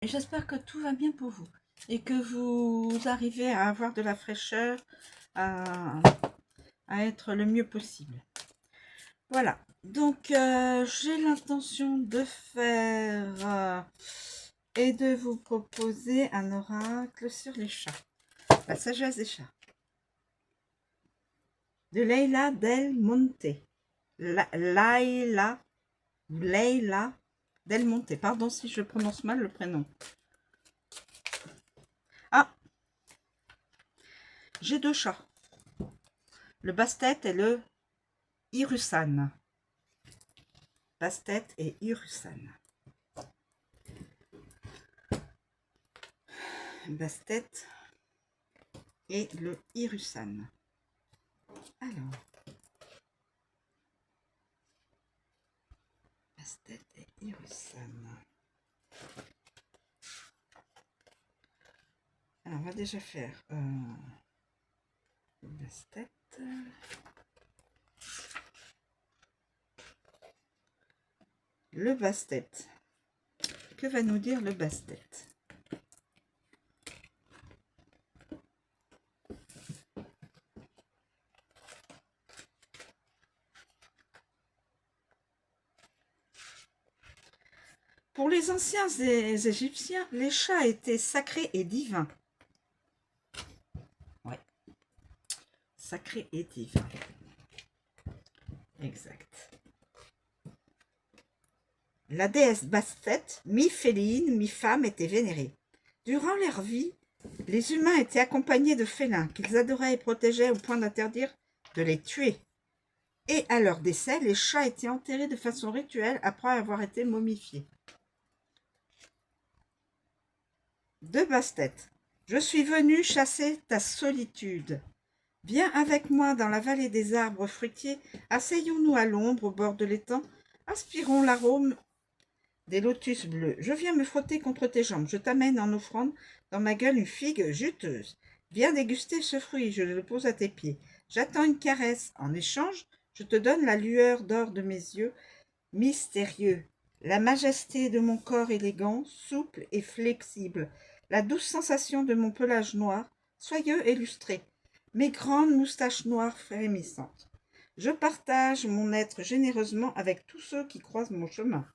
Et j'espère que tout va bien pour vous et que vous arrivez à avoir de la fraîcheur, à, à être le mieux possible. Voilà, donc j'ai l'intention de faire et de vous proposer un oracle sur les chats, la sagesse des chats, de Leila Del Monte. Leila Del Monte, pardon si je prononce mal le prénom. Ah, j'ai deux chats, le Bastet et le Irusan. Bastet et Irusan. Bastet et le Irusan. Alors, Bastet et Irusan. Alors, on va déjà faire le Bastet. Le Bastet. Que va nous dire le Bastet? Pour les anciens Égyptiens, les chats étaient sacrés et divins. Ouais. Sacrés et divins. Exact. La déesse Bastet, mi-féline, mi-femme, était vénérée. Durant leur vie, les humains étaient accompagnés de félins qu'ils adoraient et protégeaient au point d'interdire de les tuer. Et à leur décès, les chats étaient enterrés de façon rituelle après avoir été momifiés. De Bastet. Je suis venu chasser ta solitude. Viens avec moi dans la vallée des arbres fruitiers, asseyons-nous à l'ombre au bord de l'étang, aspirons l'arôme des lotus bleus. Je viens me frotter contre tes jambes, je t'amène en offrande dans ma gueule une figue juteuse. Viens déguster ce fruit, je le pose à tes pieds. J'attends une caresse. En échange, je te donne la lueur d'or de mes yeux, mystérieux, la majesté de mon corps élégant, souple et flexible, la douce sensation de mon pelage noir, soyeux et lustré, mes grandes moustaches noires frémissantes. Je partage mon être généreusement avec tous ceux qui croisent mon chemin.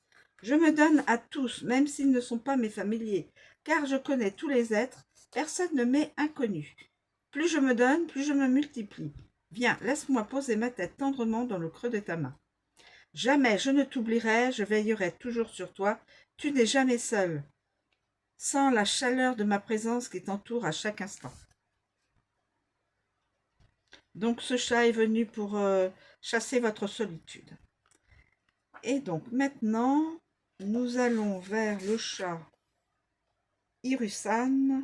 Je me donne à tous, même s'ils ne sont pas mes familiers, car je connais tous les êtres, personne ne m'est inconnu. Plus je me donne, plus je me multiplie. Viens, laisse-moi poser ma tête tendrement dans le creux de ta main. Jamais je ne t'oublierai, je veillerai toujours sur toi, tu n'es jamais seul. Sens la chaleur de ma présence qui t'entoure à chaque instant. Donc ce chat est venu pour chasser votre solitude. Et donc maintenant, nous allons vers le chat Irusan.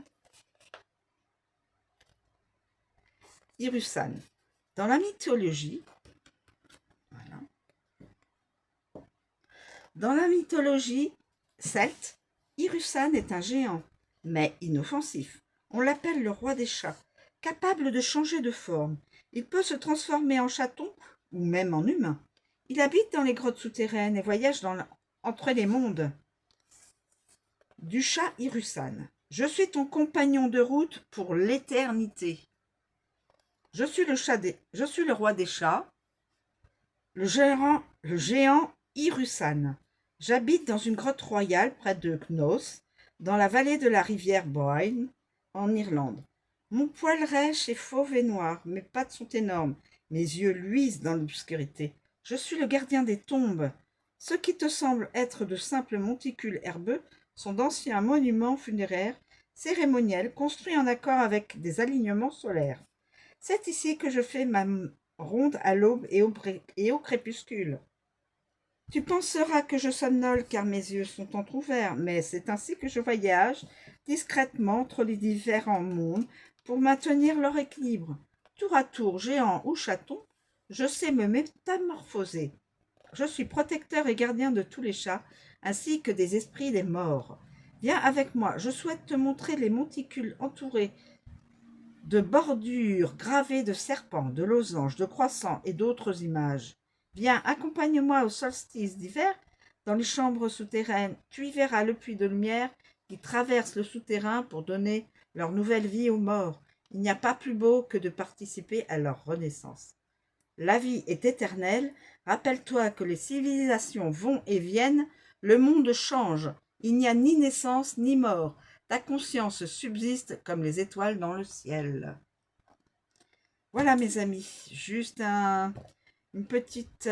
Irusan. Dans la mythologie, voilà. Dans la mythologie celte, Irusan est un géant, mais inoffensif. On l'appelle le roi des chats, capable de changer de forme. Il peut se transformer en chaton ou même en humain. Il habite dans les grottes souterraines et voyage entre les mondes. Du chat Irusan. Je suis ton compagnon de route pour l'éternité. Je suis le roi des chats, le géant Irusan. J'habite dans une grotte royale près de Knos, dans la vallée de la rivière Boyne, en Irlande. Mon poil rêche est fauve et noir, mes pattes sont énormes, mes yeux luisent dans l'obscurité. Je suis le gardien des tombes. Ce qui te semble être de simples monticules herbeux sont d'anciens monuments funéraires cérémoniels construits en accord avec des alignements solaires. C'est ici que je fais ma ronde à l'aube et au crépuscule. Tu penseras que je somnole car mes yeux sont entr'ouverts, mais c'est ainsi que je voyage discrètement entre les différents mondes pour maintenir leur équilibre. Tour à tour, géant ou chaton, je sais me métamorphoser. Je suis protecteur et gardien de tous les chats, ainsi que des esprits des morts. Viens avec moi, je souhaite te montrer les monticules entourés de bordures gravées de serpents, de losanges, de croissants et d'autres images. Viens, accompagne-moi au solstice d'hiver dans les chambres souterraines. Tu y verras le puits de lumière qui traversent le souterrain pour donner leur nouvelle vie aux morts. Il n'y a pas plus beau que de participer à leur renaissance. La vie est éternelle. Rappelle-toi que les civilisations vont et viennent, le monde change. Il n'y a ni naissance ni mort. Ta conscience subsiste comme les étoiles dans le ciel. Voilà mes amis, juste une petite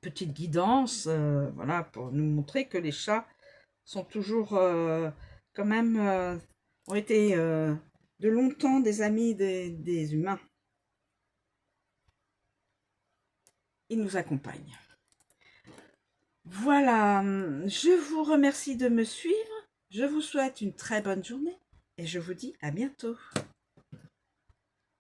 guidance, voilà, pour nous montrer que les chats sont toujours quand même, ont été de longtemps des amis des humains. Ils nous accompagnent. Voilà, je vous remercie de me suivre. Je vous souhaite une très bonne journée et je vous dis à bientôt.